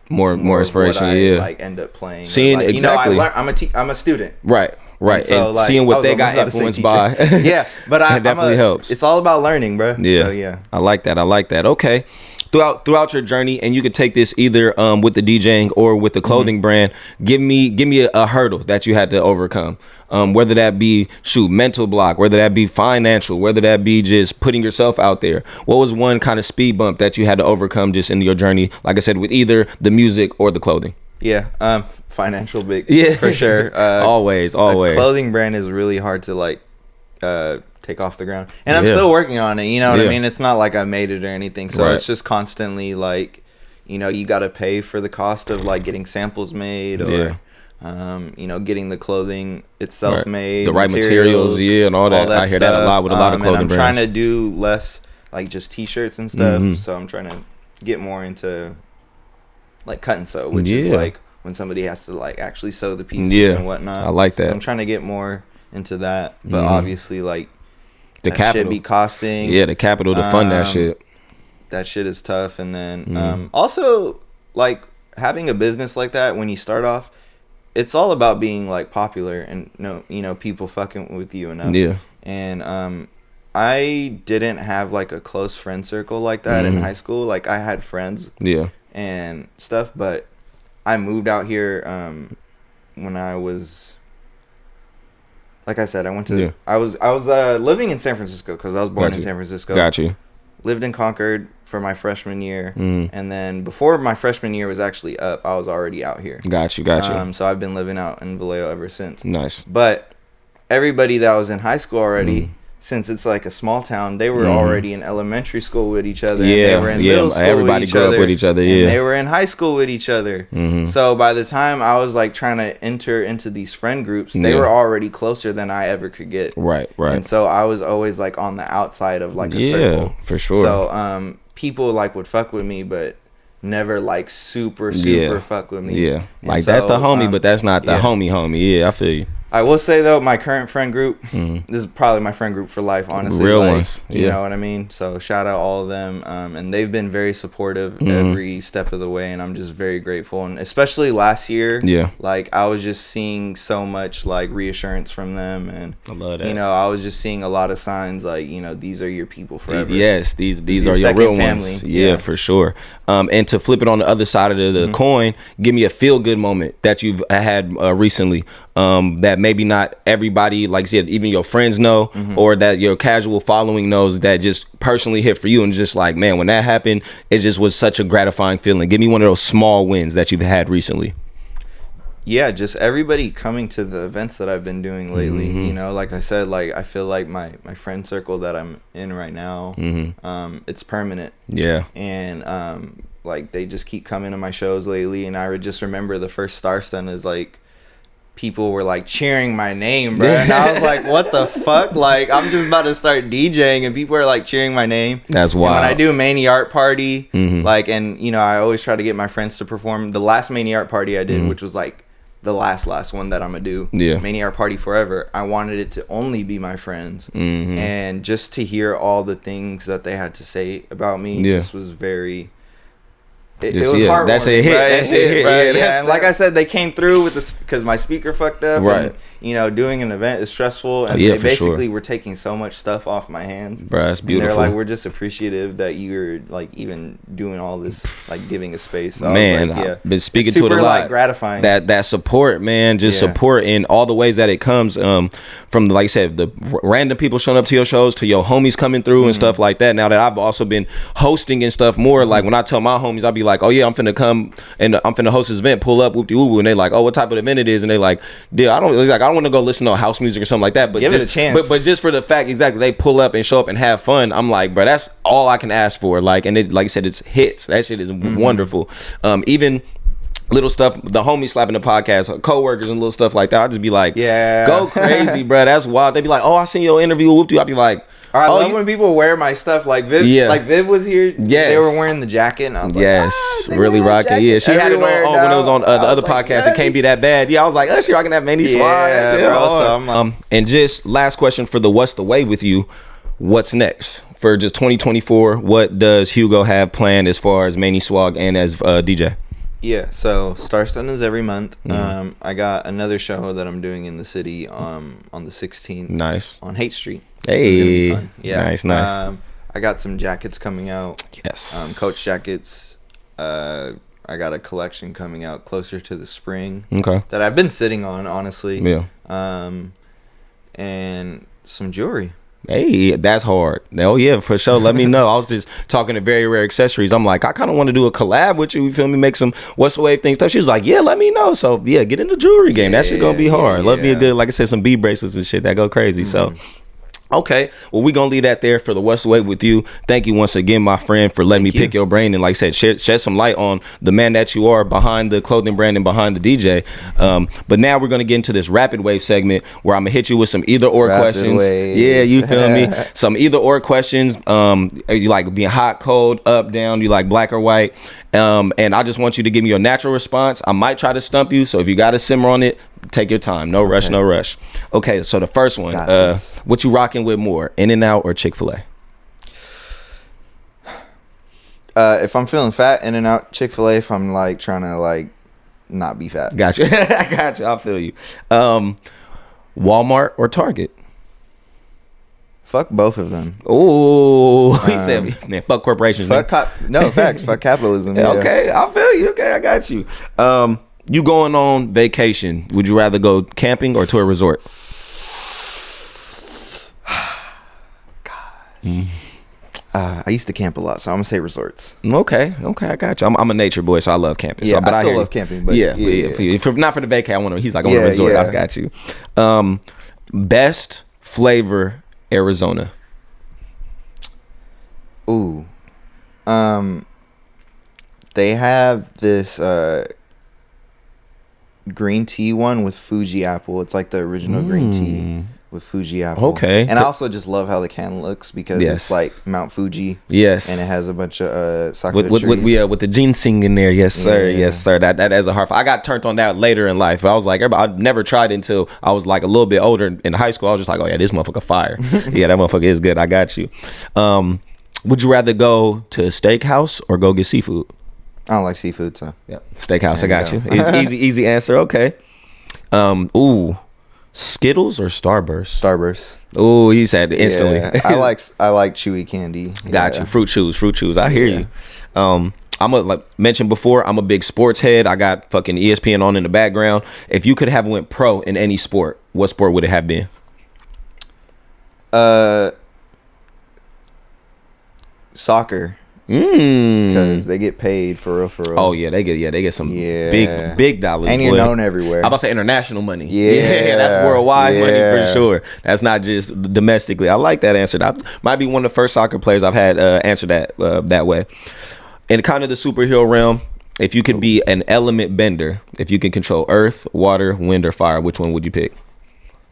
Speaker 3: more inspiration.
Speaker 2: Like end up playing.
Speaker 3: Seeing exactly.
Speaker 2: I'm a student.
Speaker 3: Right. And so, like, seeing what they got influenced by.
Speaker 2: Yeah, but
Speaker 3: it definitely helps.
Speaker 2: It's all about learning, bro.
Speaker 3: Yeah.
Speaker 2: So, yeah.
Speaker 3: I like that. Okay. Throughout your journey, and you could take this either with the DJing or with the clothing brand. Give me a hurdle that you had to overcome. Whether that be mental block, whether that be financial, whether that be just putting yourself out there. What was one kind of speed bump that you had to overcome just in your journey? Like I said, with either the music or the clothing.
Speaker 2: Yeah, financial big.
Speaker 3: Yeah,
Speaker 2: for sure.
Speaker 3: Always.
Speaker 2: A clothing brand is really hard to like take off the ground, and I'm still working on it. You know what I mean? It's not like I made it or anything, so it's just constantly like, you got to pay for the cost of like getting samples made or You know, getting the clothing itself made,
Speaker 3: the right materials, and all that. I hear that a lot with a lot of clothing
Speaker 2: and I'm
Speaker 3: brands.
Speaker 2: trying to do less like just t-shirts and stuff. So I'm trying to get more into like cut and sew, which is like when somebody has to like actually sew the pieces and whatnot.
Speaker 3: I like that.
Speaker 2: So I'm trying to get more into that, but obviously like
Speaker 3: the
Speaker 2: that
Speaker 3: capital
Speaker 2: should be costing.
Speaker 3: Yeah, the capital to fund that shit.
Speaker 2: That shit is tough, and then also like having a business like that when you start off, it's all about being like popular and you know people fucking with you enough. Yeah. And I didn't have like a close friend circle like that in high school. Like I had friends. Yeah. And stuff, but I moved out here when I was, like I said, I went to I was living in San Francisco because I was born in San Francisco. Got you. Lived in Concord for my freshman year, and then before my freshman year was actually up, I was already out here. Got you. So I've been living out in Vallejo ever since. Nice. But everybody that was in high school already, since it's like a small town, they were already in elementary school with each other. Yeah, and they were in middle school everybody with each grew other, up with each other. Yeah, and they were in high school with each other. So by the time I was like trying to enter into these friend groups, they were already closer than I ever could get. Right. And so I was always like on the outside of like a circle. For sure. So people like would fuck with me, but never like super fuck with me. Yeah, and like so, that's the homie, but that's not the homie. Yeah, I feel you. I will say though, my current friend group, this is probably my friend group for life, honestly. Real like, ones, you know what I mean? So shout out all of them, and they've been very supportive every step of the way, and I'm just very grateful. And especially last year, like I was just seeing so much like reassurance from them, and I love that. You know, I was just seeing a lot of signs like, you know, these are your people forever. These are your real family. Ones. Yeah, for sure. And to flip it on the other side of the coin, give me a feel good moment that you've had recently. That maybe not everybody, like I said, even your friends know, or that your casual following knows, that just personally hit for you, and just like, man, when that happened, it just was such a gratifying feeling. Give me one of those small wins that you've had recently. Yeah, just everybody coming to the events that I've been doing lately. You know, like I said, like I feel like my friend circle that I'm in right now, it's permanent. Yeah. And like they just keep coming to my shows lately, and I would just remember the first Star Stun is like, people were like cheering my name, bro, and I was like, what the fuck? Like I'm just about to start DJing and people are like cheering my name. That's wild. And when I do Mani Art Party, like, and you know, I always try to get my friends to perform. The last Mani Art Party I did, which was like the last one that I'm gonna do, Mani Art Party Forever, I wanted it to only be my friends, and just to hear all the things that they had to say about me just was very It was heartwarming. That shit hit. That shit hit. Right? Yeah, and like I said, they came through with this because my speaker fucked up. Right. And, you know, doing an event is stressful, and they basically were taking so much stuff off my hands. Bro, that's beautiful. And they're like, we're just appreciative that you're like even doing all this, like giving a space. So man, I've been speaking to it a lot. Like, gratifying. That support, man, just support in all the ways that it comes. From like I said, the random people showing up to your shows, to your homies coming through and stuff like that. Now that I've also been hosting and stuff more, like when I tell my homies, I'll be like, oh yeah, I'm finna come and I'm finna host this event, pull up, whoop-de-woo, and they like, oh, what type of event it is, and they like, yeah, I don't want to go listen to house music or something like that, but give it a chance. But just for the fact, exactly, they pull up and show up and have fun, I'm like, bro, that's all I can ask for. Like, and it, like I said, it's hits. That shit is wonderful. Even little stuff, the homies slapping the podcast, co-workers and little stuff like that, I'll just be like, yeah, go crazy, bro, that's wild. They be like, oh, I seen your interview, whoop-de-woo. I'll be like, I love when people wear my stuff. Like Viv, like Viv was here. Yes. They were wearing the jacket, and I was like, really rocking. Yeah, she had it on when it was on the other podcast. It can't be that bad. Yeah, I was like, oh, she rocking that Mani swag. Yeah, bro. So and just last question for the What's the Way with you? What's next for just 2024? What does Hugo have planned as far as Mani swag and as DJ? Yeah, so Star Stun is every month. I got another show that I'm doing in the city on the 16th. Nice. On Haight Street. Hey, yeah, nice. I got some jackets coming out. Yes, Coach jackets. I got a collection coming out closer to the spring. Okay, that I've been sitting on, honestly. Yeah. And some jewelry. Hey, that's hard. Oh yeah, for sure. Let me know. I was just talking to Very Rare Accessories. I'm like, I kind of want to do a collab with you. You feel me? Make some What's the Wave things. She was like, yeah, let me know. So yeah, get in the jewelry game. That shit gonna be hard. Love me a good, like I said, some B bracelets and shit that go crazy. So
Speaker 3: Okay, well, we're going to leave that there for the West Way with you. Thank you once again, my friend, for letting me pick your brain. And like I said, shed some light on the man that you are behind the clothing brand and behind the DJ. But now we're going to get into this rapid wave segment where I'm going to hit you with some either or questions. Waves. Yeah, you feel me? Some either or questions. You like being hot, cold, up, down? You like black or white? And I just want you to give me your natural response. I might try to stump you. So if you got to simmer on it, take your time. No rush, no rush. Okay, so the first one, what you rocking with more, In-N-Out or Chick-fil-A?
Speaker 2: If I'm feeling fat, In-N-Out. Chick-fil-A if I'm like trying to like not be fat.
Speaker 3: Gotcha. I got you. I feel you. Walmart or Target?
Speaker 2: Fuck both of them.
Speaker 3: Oh, he said, man, fuck corporations.
Speaker 2: Fuck facts. Fuck capitalism. Yeah.
Speaker 3: Okay, I feel you. Okay, I got you. You going on vacation? Would you rather go camping or to a resort?
Speaker 2: God. I used to camp a lot, so I'm gonna say resorts.
Speaker 3: Okay, I got you. I'm a nature boy, so I love camping.
Speaker 2: Yeah,
Speaker 3: so, but
Speaker 2: I still love camping. But
Speaker 3: if not for the vacay, I want to. He's like on a resort. I got you. Best flavor Arizona.
Speaker 2: Ooh, they have this green tea one with Fuji apple. It's like the original green tea with Fuji apple.
Speaker 3: Okay.
Speaker 2: And I also just love how the can looks because it's like Mount Fuji.
Speaker 3: Yes.
Speaker 2: And it has a bunch of sakura trees.
Speaker 3: With the ginseng in there. Yes, sir. Yeah. Yes, sir. That is a hard. I got turned on that later in life. But I was like, I never tried it until I was like a little bit older in high school. I was just like, oh yeah, this motherfucker fire. Yeah, that motherfucker is good. I got you. Would you rather go to a steakhouse or go get seafood?
Speaker 2: I don't like seafood, so
Speaker 3: yeah, steakhouse. I got you. It's easy answer. Okay. Skittles or Starburst?
Speaker 2: Starburst.
Speaker 3: Oh, he said instantly.
Speaker 2: Yeah, I like chewy candy.
Speaker 3: Got you. Fruit chews. I hear you. I'm like mentioned before, I'm a big sports head. I got fucking ESPN on in the background. If you could have went pro in any sport, what sport would it have been?
Speaker 2: Soccer. Because they get paid for real.
Speaker 3: Oh yeah, they get some big dollars.
Speaker 2: And you're known everywhere.
Speaker 3: I'm about to say international money. Yeah, that's worldwide money for sure. That's not just domestically. I like that answer. That might be one of the first soccer players I've had answer that way. In kind of the superhero realm, if you could be an element bender, if you could control earth, water, wind, or fire, which one would you pick?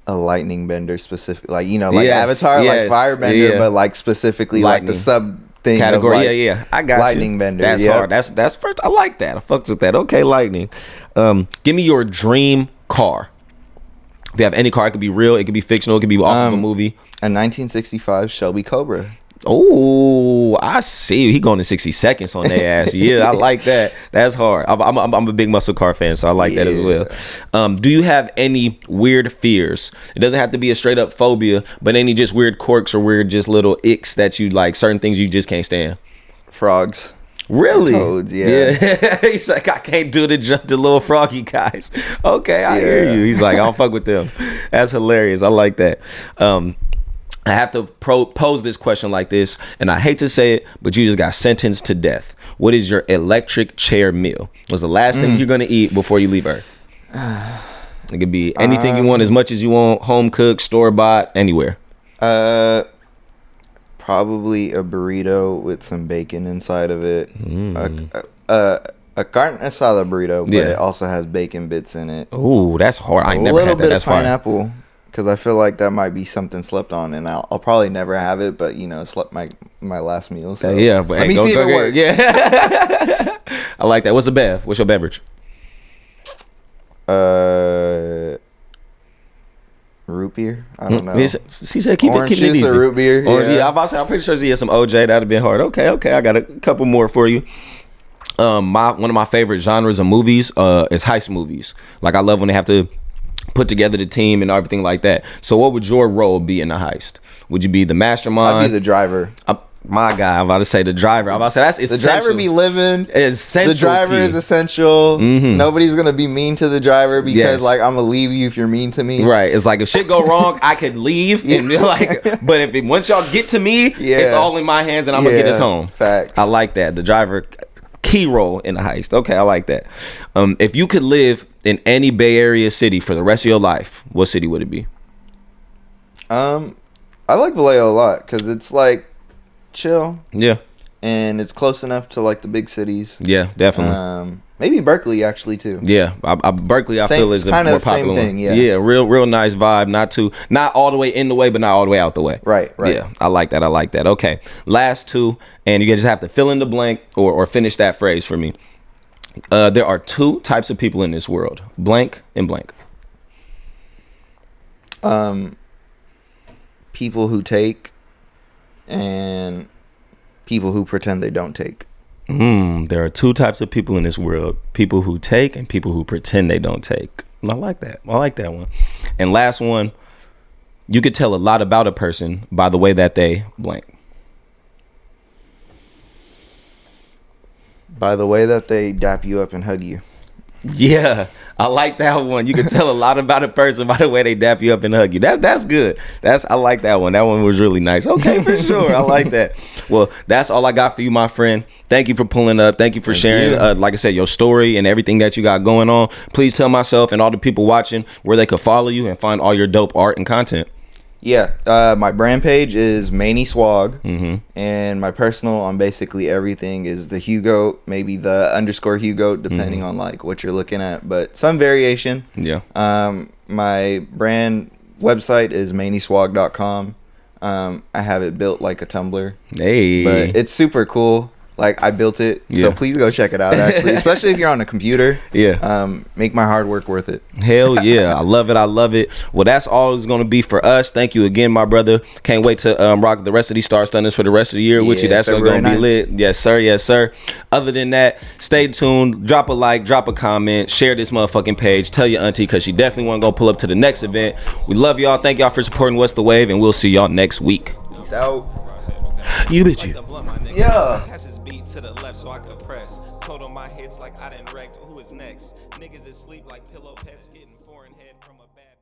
Speaker 2: A lightning bender, specific, like Avatar, like fire bender, but like specifically lightning. Like the sub thing
Speaker 3: category.
Speaker 2: Like
Speaker 3: I got
Speaker 2: lightning
Speaker 3: you.
Speaker 2: Bender.
Speaker 3: That's hard. That's first. I like that. I fucks with that. Okay, lightning. Give me your dream car. If you have any car, it could be real, it could be fictional, it could be off of a movie.
Speaker 2: A 1965 Shelby Cobra.
Speaker 3: Oh, I see you. He going in 60 seconds on their ass. Yeah, I like that. That's hard. I'm a big muscle car fan, so I like that as well. Do you have any weird fears? It doesn't have to be a straight up phobia, but any just weird quirks or weird just little icks that you like, certain things you just can't stand?
Speaker 2: Frogs.
Speaker 3: Really?
Speaker 2: Toads, yeah.
Speaker 3: He's like, I can't do the little froggy guys. Okay, I hear you. He's like, I don't fuck with them. That's hilarious. I like that. I have to pose this question like this, and I hate to say it, but you just got sentenced to death. What is your electric chair meal? What's the last thing you're going to eat before you leave Earth? It could be anything you want, as much as you want, home cooked, store-bought, anywhere.
Speaker 2: Probably a burrito with some bacon inside of it. A carne asada burrito, but it also has bacon bits in it.
Speaker 3: Ooh, that's hard. I never had that. That's fine.
Speaker 2: A little bit of pineapple. Because I feel like that might be something slept on, and I'll probably never have it. But slept my last meal. So
Speaker 3: yeah, but
Speaker 2: let me see if it works.
Speaker 3: Yeah, I like that. What's What's your beverage?
Speaker 2: Root beer. I don't know.
Speaker 3: He said keep
Speaker 2: orange
Speaker 3: it
Speaker 2: juice
Speaker 3: easy.
Speaker 2: Or root beer.
Speaker 3: Yeah, I'm about to say, I'm pretty sure he had some OJ. That'd have been hard. Okay. I got a couple more for you. One of my favorite genres of movies is heist movies. Like I love when they have to put together the team and everything like that. So what would your role be in the heist? Would you be the mastermind?
Speaker 2: I'd be the driver.
Speaker 3: My guy, I'm about to say the driver. I'm about to say that's essential.
Speaker 2: The driver be living.
Speaker 3: Essential.
Speaker 2: The driver is essential. Nobody's gonna be mean to the driver because I'm gonna leave you if you're mean to me.
Speaker 3: Right. It's like if shit go wrong, I could leave and be like, but if once y'all get to me, it's all in my hands and I'm gonna get us home.
Speaker 2: Facts.
Speaker 3: I like that. The driver, key role in the heist. Okay, I like that. If you could live in any Bay Area city for the rest of your life, what city would it be?
Speaker 2: I like Vallejo a lot because it's like chill.
Speaker 3: Yeah.
Speaker 2: And it's close enough to like the big cities.
Speaker 3: Yeah, definitely.
Speaker 2: Maybe Berkeley actually too.
Speaker 3: Yeah, Berkeley I feel is a more popular
Speaker 2: thing,
Speaker 3: one. Yeah, real nice vibe. Not all the way in the way, but not all the way out the way.
Speaker 2: Right.
Speaker 3: Yeah, I like that. Okay, last two, and you just have to fill in the blank or finish that phrase for me. There are two types of people in this world: blank and blank.
Speaker 2: People who take and people who pretend they don't take.
Speaker 3: There are two types of people in this world: people who take and people who pretend they don't take. I like that. I like that one. And last one, you could tell a lot about a person by the way that they blank.
Speaker 2: By the way that they dap you up and hug you.
Speaker 3: Yeah, I like that one. You can tell a lot about a person by the way they dap you up and hug you. That's good. I like that one. That one was really nice. Okay, for sure. I like that. Well, that's all I got for you, my friend. Thank you for pulling up. Thank you for sharing, like I said, your story and everything that you got going on. Please tell myself and all the people watching where they could follow you and find all your dope art and content.
Speaker 2: Yeah, my brand page is Manny Swag, and my personal on basically everything is the Hugo, maybe the _ Hugo, depending on like what you're looking at, but some variation.
Speaker 3: Yeah.
Speaker 2: My brand website is mannyswag.com. I have it built like a Tumblr.
Speaker 3: Hey,
Speaker 2: but it's super cool. Like I built it, so please go check it out. Actually, especially if you're on a computer.
Speaker 3: Yeah.
Speaker 2: Make my hard work worth it.
Speaker 3: Hell yeah, I love it. Well, that's all it's gonna be for us. Thank you again, my brother. Can't wait to rock the rest of these Star Stunners for the rest of the year with you. That's gonna be lit. Yes, sir. Other than that, stay tuned. Drop a like, drop a comment, share this motherfucking page. Tell your auntie because she definitely wanna go pull up to the next event. We love y'all. Thank y'all for supporting What's the Wave, and we'll see y'all next week.
Speaker 2: Peace out.
Speaker 3: You bitch you.
Speaker 2: Yeah.
Speaker 1: To the left so I could press. Told on my hits like I didn't wrecked. Who is next? Niggas is sleep like pillow pets getting foreign head from a bad